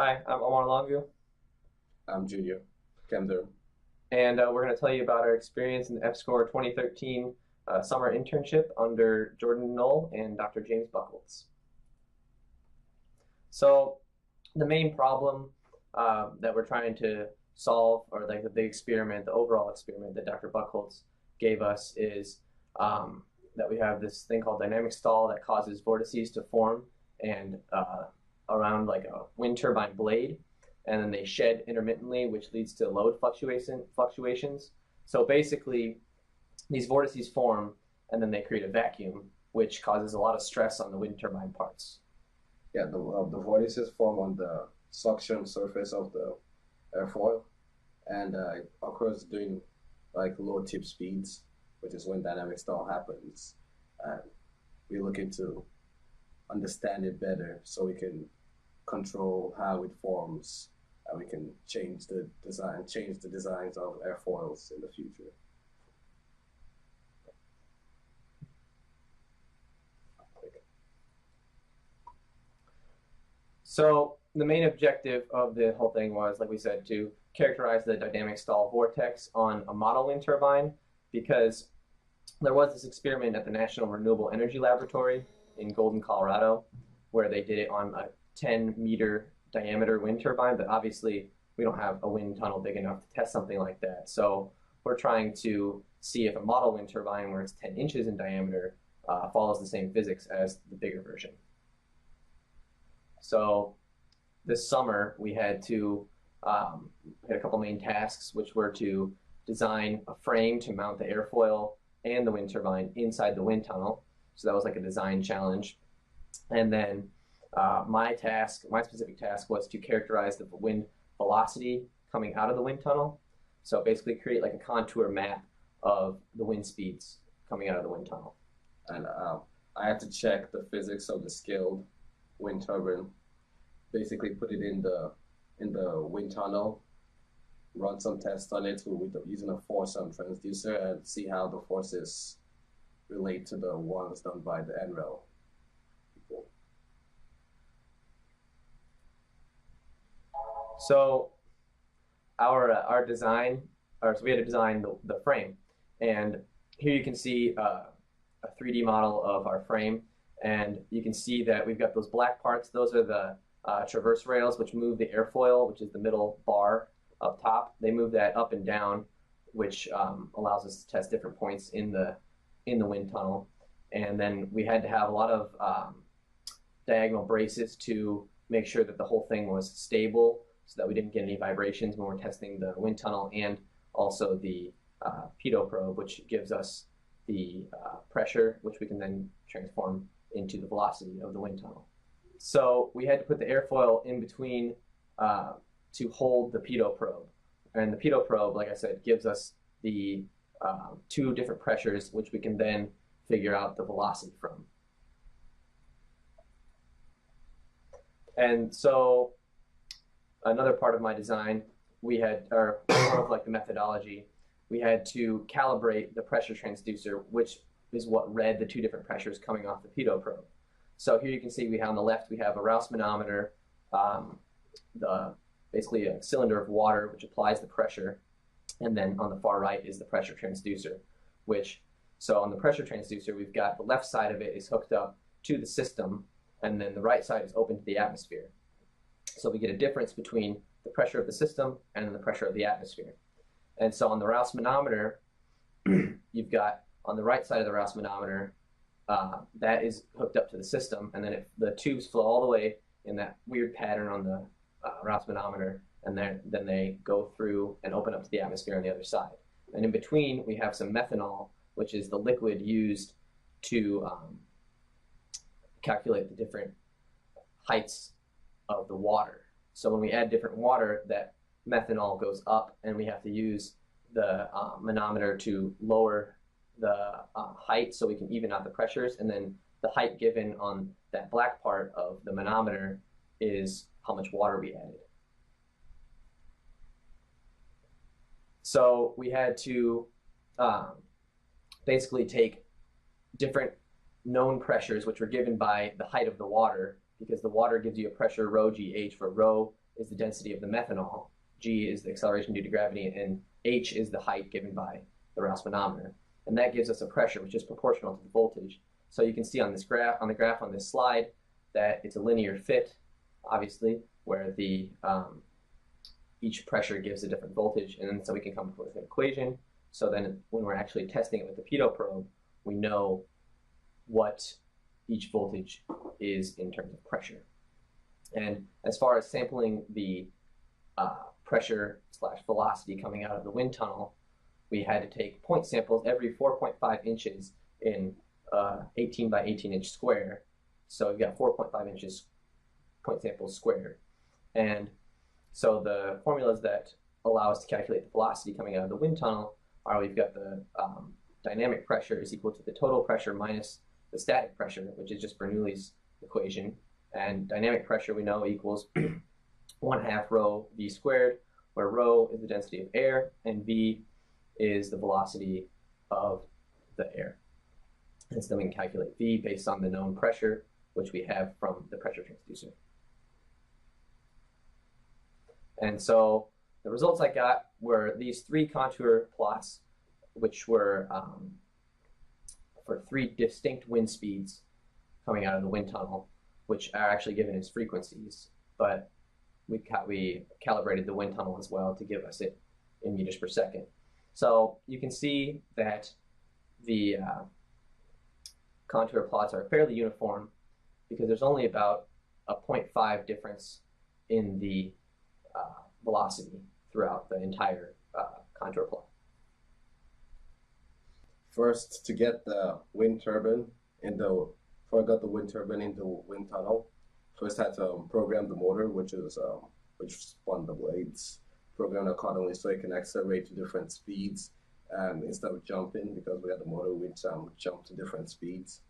Hi, I'm Omar Longview, I'm Junior, camder. and we're going to tell you about our experience in the F-Score 2013 summer internship under Jordan Knoll and Dr. James Buckholtz. So, the main problem that we're trying to solve, or like the experiment, the overall experiment that Dr. Buckholtz gave us, is that we have this thing called dynamic stall that causes vortices to form and around like a wind turbine blade, and then they shed intermittently, which leads to load fluctuations. So basically, these vortices form, and then they create a vacuum, which causes a lot of stress on the wind turbine parts. Yeah, the vortices form on the suction surface of the airfoil, and it occurs during like low tip speeds, which is when dynamic stall happens. And we're looking to understand it better so we can control how it forms, and we can change the designs of airfoils in the future. So the main objective of the whole thing was, like we said, to characterize the dynamic stall vortex on a model wind turbine, because there was this experiment at the National Renewable Energy Laboratory in Golden, Colorado, where they did it on a 10-meter diameter wind turbine, but obviously we don't have a wind tunnel big enough to test something like that. So we're trying to see if a model wind turbine, where it's 10 inches in diameter, follows the same physics as the bigger version. So this summer we had a couple main tasks, which were to design a frame to mount the airfoil and the wind turbine inside the wind tunnel. So that was like a design challenge. And then my specific task was to characterize the wind velocity coming out of the wind tunnel. So basically create like a contour map of the wind speeds coming out of the wind tunnel. And I had to check the physics of the scaled wind turbine, basically put it in the wind tunnel, run some tests on it using a force transducer and see how the forces relate to the ones done by the NREL people. So our design, or so we had to design the frame, and here you can see a 3D model of our frame, and you can see that we've got those black parts. Those are the traverse rails, which move the airfoil, which is the middle bar up top. They move that up and down, which allows us to test different points in the wind tunnel. And then we had to have a lot of diagonal braces to make sure that the whole thing was stable, so that we didn't get any vibrations when we're testing the wind tunnel, and also the pitot probe, which gives us the pressure, which we can then transform into the velocity of the wind tunnel. So we had to put the airfoil in between to hold the pitot probe. And the pitot probe, like I said, gives us the two different pressures, which we can then figure out the velocity from. And so another part of my design, or part of like the methodology, we had to calibrate the pressure transducer, which is what read the two different pressures coming off the pitot probe. So here you can see on the left we have a Rouse manometer, basically a cylinder of water which applies the pressure, and then on the far right is the pressure transducer, so on the pressure transducer we've got the left side of it is hooked up to the system, and then the right side is open to the atmosphere. So we get a difference between the pressure of the system and the pressure of the atmosphere. And so on the Rouse manometer, you've got on the right side of the Rouse manometer, that is hooked up to the system, and then the tubes flow all the way in that weird pattern on the Rouse manometer, and then they go through and open up to the atmosphere on the other side. And in between, we have some methanol, which is the liquid used to calculate the different heights of the water. So when we add different water, that methanol goes up, and we have to use the manometer to lower the height so we can even out the pressures, and then the height given on that black part of the manometer is how much water we added. So we had to basically take different known pressures, which were given by the height of the water, because the water gives you a pressure rho GH, for rho is the density of the methanol, g is the acceleration due to gravity, and h is the height given by the Rouse manometer. And that gives us a pressure which is proportional to the voltage. So you can see on this graph, on the graph on this slide, that it's a linear fit, obviously, where the each pressure gives a different voltage, and then so we can come up with an equation. So then when we're actually testing it with the pitot probe, we know what each voltage is in terms of pressure. And as far as sampling the pressure / velocity coming out of the wind tunnel, we had to take point samples every 4.5 inches in 18 by 18 inch square. So we've got 4.5 inches point samples squared. And so the formulas that allow us to calculate the velocity coming out of the wind tunnel are, we've got the dynamic pressure is equal to the total pressure minus the static pressure, which is just Bernoulli's equation. And dynamic pressure we know equals 1/2 rho v squared, where rho is the density of air and v is the velocity of the air. And so then we can calculate v based on the known pressure, which we have from the pressure transducer. And so the results I got were these 3 contour plots, which were for 3 distinct wind speeds coming out of the wind tunnel, which are actually given as frequencies, but we calibrated the wind tunnel as well to give us it in meters per second. So you can see that the contour plots are fairly uniform because there's only about a 0.5 difference in the velocity throughout the entire contour plot. First, to get the wind turbine before I got the wind turbine in the wind tunnel, first I had to program the motor, which spun the blades, program accordingly so it can accelerate to different speeds, and instead of jumping, because we had the motor, we'd jump to different speeds.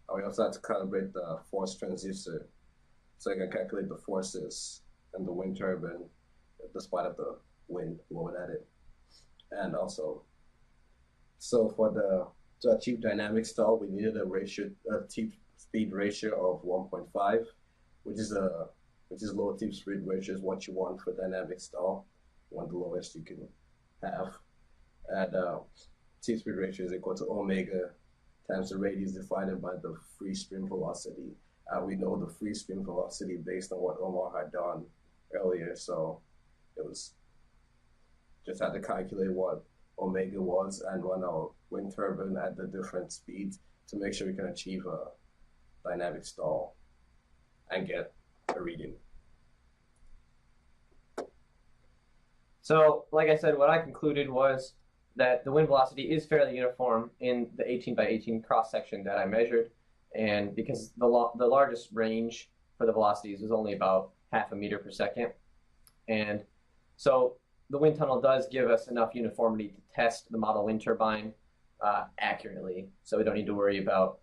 And we also had to calibrate the force transducer so I can calculate the forces in the wind turbine despite of the wind blowing at it. And also, so to achieve dynamic stall, we needed a tip speed ratio of 1.5, which is low tip speed ratio is what you want for dynamic stall. You want the lowest you can have. And tip speed ratio is equal to omega times the radius divided by the free stream velocity. We know the free stream velocity based on what Omar had done earlier, so it was just had to calculate what omega was and run our wind turbine at the different speeds to make sure we can achieve a dynamic stall and get a reading. So, like I said, what I concluded was that the wind velocity is fairly uniform in the 18 by 18 cross section that I measured, and because the largest range for the velocities was only about 0.5 meter per second, and so the wind tunnel does give us enough uniformity to test the model wind turbine accurately, so we don't need to worry about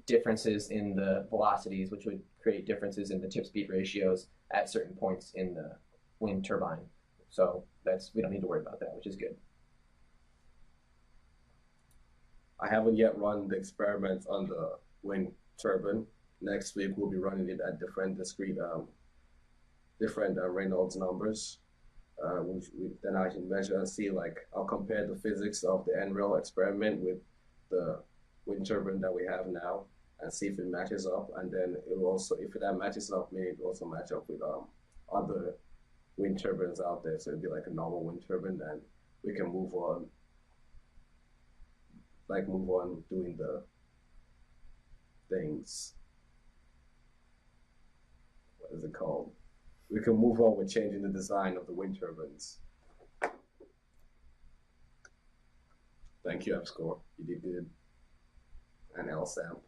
differences in the velocities, which would create differences in the tip speed ratios at certain points in the wind turbine. So we don't need to worry about that, which is good. I haven't yet run the experiments on the wind turbine. Next week we'll be running it at different discrete Reynolds numbers. Then I can measure and see, like, I'll compare the physics of the NREL experiment with the wind turbine that we have now and see if it matches up. And then it will also, if that matches up, maybe it will also match up with other wind turbines out there. So it'd be like a normal wind turbine, and we can move on doing the things. What is it called? We can move on with changing the design of the wind turbines. Thank you, F-Score. You did good. And LSAMP.